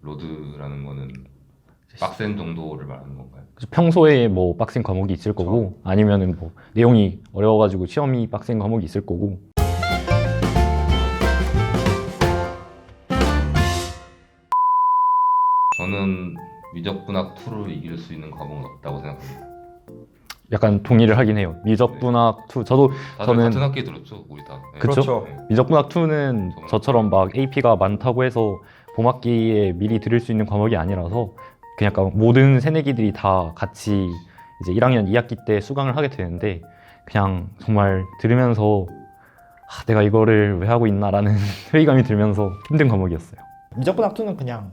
로드라는 거는 빡센 정도를 말하는 건가요? 그래서 평소에 뭐 빡센 과목이 있을 거고 아니면은 뭐 내용이 어려워가지고 시험이 빡센 과목이 있을 거고. 저는 미적분학 2를 이길 수 있는 과목은 없다고 생각합니다. 약간 동의를 하긴 해요. 미적분학 2 저도 다들 저는 같은 학기 들었죠, 우리 다. 네. 그쵸? 네. 미적분학 2는 저처럼 막 AP가 많다고 해서 봄학기에 미리 들을 수 있는 과목이 아니라서 그냥 약간 모든 새내기들이 다 같이 이제 1학년 2학기 때 수강을 하게 되는데 그냥 정말 들으면서 내가 이거를 왜 하고 있나라는 회의감이 들면서 힘든 과목이었어요. 미적분 학투는 그냥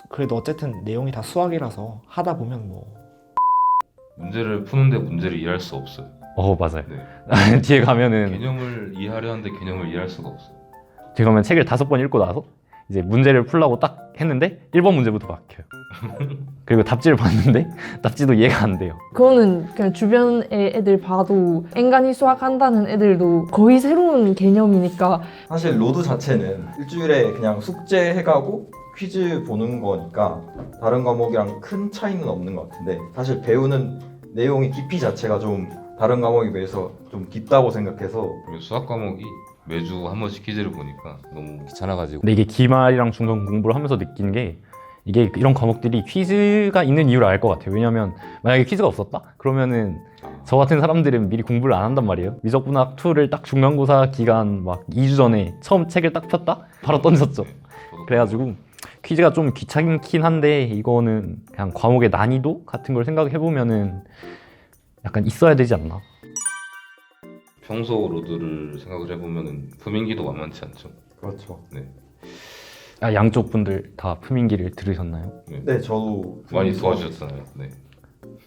그래도 어쨌든 내용이 다 수학이라서 하다 보면 뭐 문제를 푸는데 문제를 이해할 수 없어요. 맞아요. 네. 뒤에 가면은 개념을 이해하려 하는데 개념을 이해할 수가 없어요. 뒤에 가면 책을 5번 읽고 나서 이제 문제를 풀라고 딱 했는데 1번 문제부터 막혀요. 그리고 답지를 봤는데 답지도 이해가 안 돼요. 그거는 그냥 주변의 애들 봐도 엔간히 수학한다는 애들도 거의 새로운 개념이니까. 사실 로드 자체는 일주일에 그냥 숙제 해가고 퀴즈 보는 거니까 다른 과목이랑 큰 차이는 없는 것 같은데 사실 배우는 내용의 깊이 자체가 좀 다른 과목에 비해서 좀 깊다고 생각해서 그리고 수학 과목이 매주 한 번씩 퀴즈를 보니까 너무 귀찮아가지고. 근데 이게 기말이랑 중간 공부를 하면서 느낀 게 이게 이런 과목들이 퀴즈가 있는 이유를 알 것 같아요. 왜냐면 만약에 퀴즈가 없었다? 그러면은 저 같은 사람들은 미리 공부를 안 한단 말이에요. 미적분학 2를 딱 중간고사 기간 막 2주 전에 처음 책을 딱 폈다? 바로 던졌죠. 네, 저도 그래가지고 퀴즈가 좀 귀찮긴 한데 이거는 그냥 과목의 난이도 같은 걸 생각해 보면은 약간 있어야 되지 않나? 평소 로드를 생각을 해보면은 품인기도 만만치 않죠. 그렇죠. 네, 양쪽 분들 다 품인기를 들으셨나요? 네, 저도 많이 도와주셨잖아요. 네.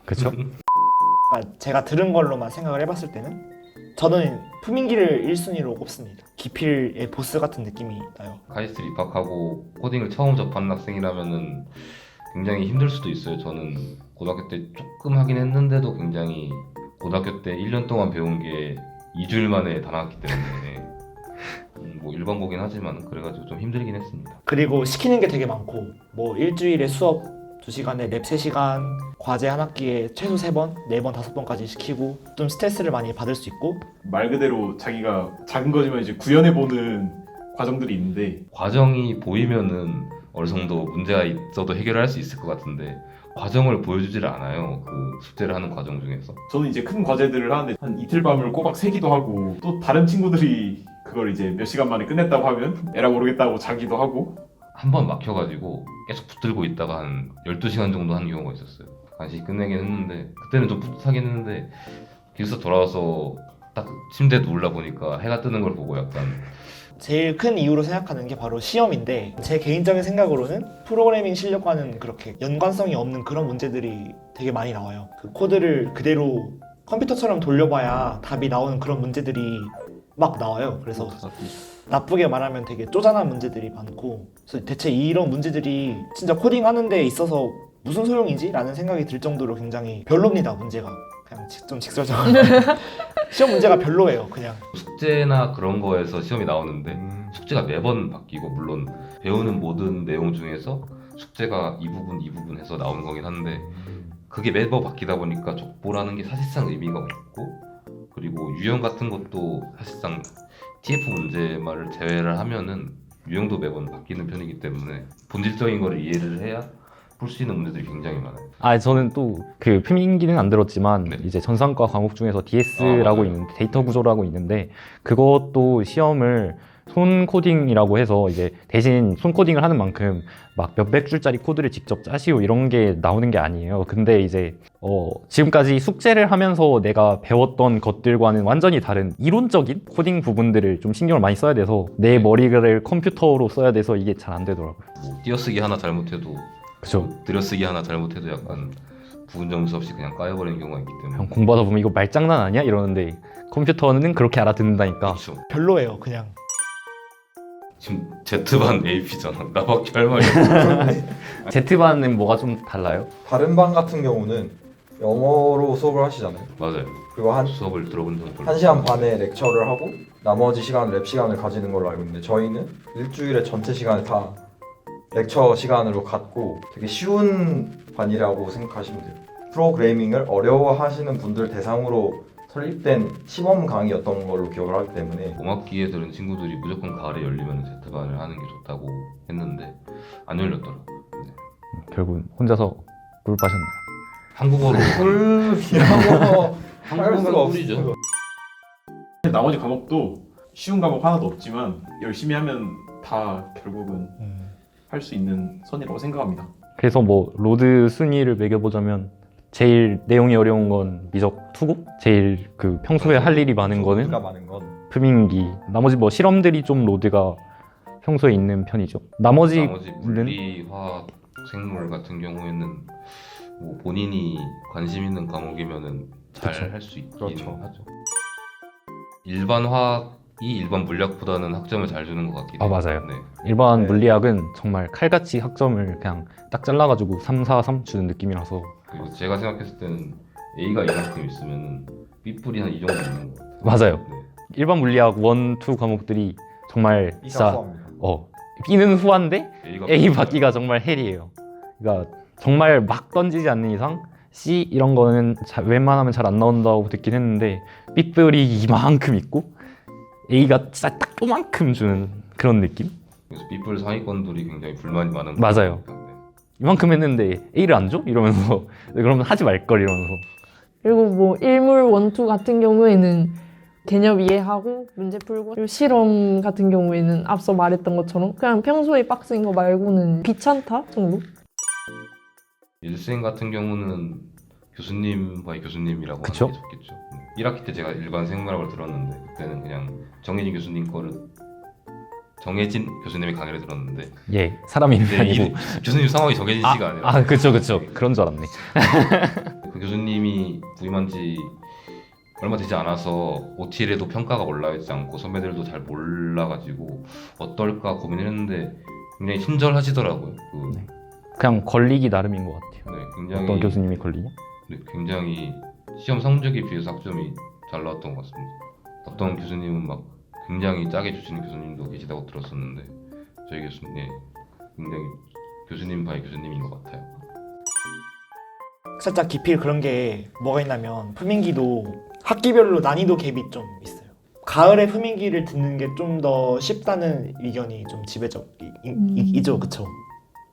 그렇죠? 그러니까 제가 들은 걸로만 생각을 해봤을 때는 저는 품인기를 1순위로 꼽습니다. 기필의 보스 같은 느낌이 나요. 카이스트 입학하고 코딩을 처음 접하는 학생이라면은 굉장히 힘들 수도 있어요. 저는 고등학교 때 조금 하긴 했는데도 굉장히 고등학교 때 1년 동안 배운 게 2주일 만에 다 나왔기 때문에 뭐 일반고긴 하지만 그래가지고 좀 힘들긴 했습니다. 그리고 시키는 게 되게 많고 뭐 일주일에 수업 2시간에 랩 3시간, 과제 한 학기에 최소 3번, 4번, 5번까지 시키고 좀 스트레스를 많이 받을 수 있고 말 그대로 자기가 작은 거지만 이제 구현해보는 과정들이 있는데 과정이 보이면은 어느 정도 문제가 있어도 해결할 수 있을 것 같은데 과정을 보여주질 않아요. 그 숙제를 하는 과정 중에서. 저는 이제 큰 과제들을 하는데 한 이틀 밤을 꼬박 새기도 하고 또 다른 친구들이 그걸 이제 몇 시간 만에 끝냈다고 하면 에라 모르겠다고 자기도 하고 한 번 막혀가지고 계속 붙들고 있다가 한 12시간 정도 한 경우가 있었어요. 간신히 끝내긴 했는데 그때는 좀 뿌듯하긴 했는데 기숙사 돌아와서 딱 침대에 누울라 보니까 해가 뜨는 걸 보고 약간 제일 큰 이유로 생각하는 게 바로 시험인데 제 개인적인 생각으로는 프로그래밍 실력과는 그렇게 연관성이 없는 그런 문제들이 되게 많이 나와요. 그 코드를 그대로 컴퓨터처럼 돌려봐야 답이 나오는 그런 문제들이 막 나와요. 그래서 나쁘게 말하면 되게 쪼잔한 문제들이 많고 그래서 대체 이런 문제들이 진짜 코딩하는 데 있어서 무슨 소용이지? 라는 생각이 들 정도로 굉장히 별로입니다. 문제가 그냥 좀 직설적으로 시험 문제가 별로예요. 그냥 숙제나 그런 거에서 시험이 나오는데 숙제가 매번 바뀌고 물론 배우는 모든 내용 중에서 숙제가 이 부분 해서 나오는 거긴 한데 그게 매번 바뀌다 보니까 족보라는 게 사실상 의미가 없고 그리고 유형 같은 것도 사실상 TF 문제만을 제외를 하면은 유형도 매번 바뀌는 편이기 때문에 본질적인 거를 이해를 해야 풀 수 있는 문제들이 굉장히 많아요. 저는 또 그 품인기는 안 들었지만 네. 이제 전산과 과목 중에서 DS라고 맞아요. 있는데 데이터 구조라고 있는데 그것도 시험을 손 코딩이라고 해서 이제 대신 손 코딩을 하는 만큼 막 몇백 줄짜리 코드를 직접 짜시오 이런 게 나오는 게 아니에요. 근데 이제 지금까지 숙제를 하면서 내가 배웠던 것들과는 완전히 다른 이론적인 코딩 부분들을 좀 신경을 많이 써야 돼서 내 머리를 컴퓨터로 써야 돼서 이게 잘 안 되더라고요. 뭐 띄어쓰기 하나 잘못해도 그쵸. 들여쓰기 하나 잘못해도 약간 부분 점수 없이 그냥 까여버리는 경우가 있기 때문에 그냥 공부하다 보면 이거 말장난 아니야? 이러는데 컴퓨터는 그렇게 알아듣는다니까. 그렇죠. 별로예요. 그냥 지금 Z반 AP잖아. 나밖에 할 말이 없어. Z반은 뭐가 좀 달라요? 다른 반 같은 경우는 영어로 수업을 하시잖아요. 맞아요. 그리고 한 수업을 들어본 적은 별로 1시간 반에 렉처를 하고 나머지 시간 랩 시간을 가지는 걸로 알고 있는데 저희는 일주일에 전체 시간을 다 렉처 시간으로 갖고 되게 쉬운 반이라고 생각하시면 돼요. 프로그래밍을 어려워하시는 분들 대상으로 설립된 시범 강의였던 걸로 기억을 하기 때문에 5학기에 들은 친구들이 무조건 가을에 열리면 Z반을 하는 게 좋다고 했는데 안 열렸더라고요. 결국 혼자서 꿀 빠셨네요. 한국어로 꿀이라고 할 수가 한국어가 꿀이죠. 나머지 과목도 쉬운 과목 하나도 없지만 열심히 하면 다 결국은 할 수 있는 선이라고 생각합니다. 그래서 뭐 로드 순위를 매겨보자면 제일 내용이 어려운 건 미적 투고, 제일 그 평소에 할 일이 많은 거는 소리가 많은 건 프밍기, 나머지 뭐 실험들이 좀 로드가 평소에 있는 편이죠. 나머지 물리, 화학, 생물 같은 경우에는 뭐 본인이 관심 있는 과목이면은 잘 그쵸. 할 수 있긴 그렇죠. 하죠. 일반 화학이 일반 물리학보다는 학점을 잘 주는 것 같긴 아, 해요. 맞아요. 네. 일반 네. 물리학은 정말 칼같이 학점을 그냥 딱 잘라가지고 3, 4, 3 주는 느낌이라서 그리고 제가 생각했을 때는 A가 이만큼 있으면 B뿔이 한 이 정도 있는 것 같아요. 맞아요. 네. 일반 물리학 1, 2 과목들이 정말 B가 진짜 후합니다. B는 후한데 A가 A 받기가 정말 헬이에요. 그러니까 정말 막 던지지 않는 이상 C 이런 거는 웬만하면 잘 안 나온다고 듣긴 했는데 B뿔이 이만큼 있고 A가 진짜 딱 요만큼 주는 그런 느낌? 그래서 B뿔 상위권들이 굉장히 불만이 많은 맞아요. 것 같아요. 네. 이만큼 했는데 A를 안 줘? 이러면서 그러면 하지 말걸 이러면서 그리고 뭐 일물 원투 같은 경우에는 개념 이해하고 문제 풀고, 그리고 실험 같은 경우에는 앞서 말했던 것처럼 그냥 평소에 빡센 거 말고는 귀찮다 정도? 일생 같은 경우는 교수님 바이 교수님이라고 그쵸? 하는 게 좋겠죠. 1학기 때 제가 일반 생물학을 들었는데 그때는 그냥 정해진 교수님 거를 정해진 교수님의 강의를 들었는데 예 사람 이름이 근데 아니고 교수님 상황이 정해진 시가 아니라 그쵸 그런 줄 알았네. 그 교수님이 부임한 지 얼마 되지 않아서 OTL에도 평가가 올라와 있지 않고 선배들도 잘 몰라가지고 어떨까 고민했는데 굉장히 친절하시더라고요. 네. 그냥 걸리기 나름인 것 같아요. 네, 굉장히 어떤 교수님이 걸리냐? 네, 굉장히 시험 성적에 비해서 학점이 잘 나왔던 것 같습니다. 어떤 교수님은 막 굉장히 짜게 주시는 교수님도 계시다고 들었었는데 저희 교수님 굉장히 교수님 바이 교수님인 것 같아요. 살짝 기필 그런 게 뭐가 있냐면 풀민기도 학기별로 난이도 갭이 좀 있어요. 가을에 풀민기를 듣는 게 좀 더 쉽다는 의견이 좀 지배적이죠, 그쵸?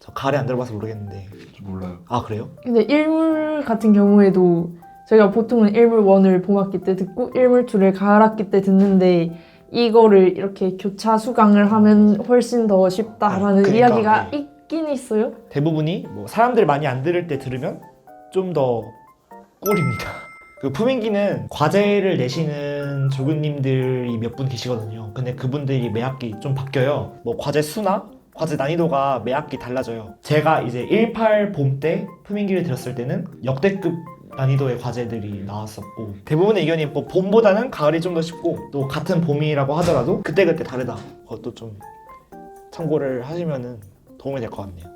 저 가을에 안 들어봐서 모르겠는데. 몰라요. 아 그래요? 근데 일물 같은 경우에도 저희가 보통은 일물 1을 봄학기 때 듣고 일물 2를 가을학기 때 듣는데 이거를 이렇게 교차 수강을 하면 훨씬 더 쉽다라는 그러니까, 이야기가 네. 있긴 있어요. 대부분이 뭐 사람들 많이 안 들을 때 들으면 좀 더 꿀입니다. 그 푸민기는 과제를 내시는 조교님들이 몇 분 계시거든요. 근데 그분들이 매 학기 좀 바뀌어요. 뭐 과제 수나 과제 난이도가 매 학기 달라져요. 제가 이제 18 봄 때 푸민기를 들었을 때는 역대급 난이도의 과제들이 나왔었고 대부분의 의견이 뭐 봄보다는 가을이 좀 더 쉽고 또 같은 봄이라고 하더라도 그때그때 다르다. 그것도 좀 참고를 하시면 도움이 될 것 같네요.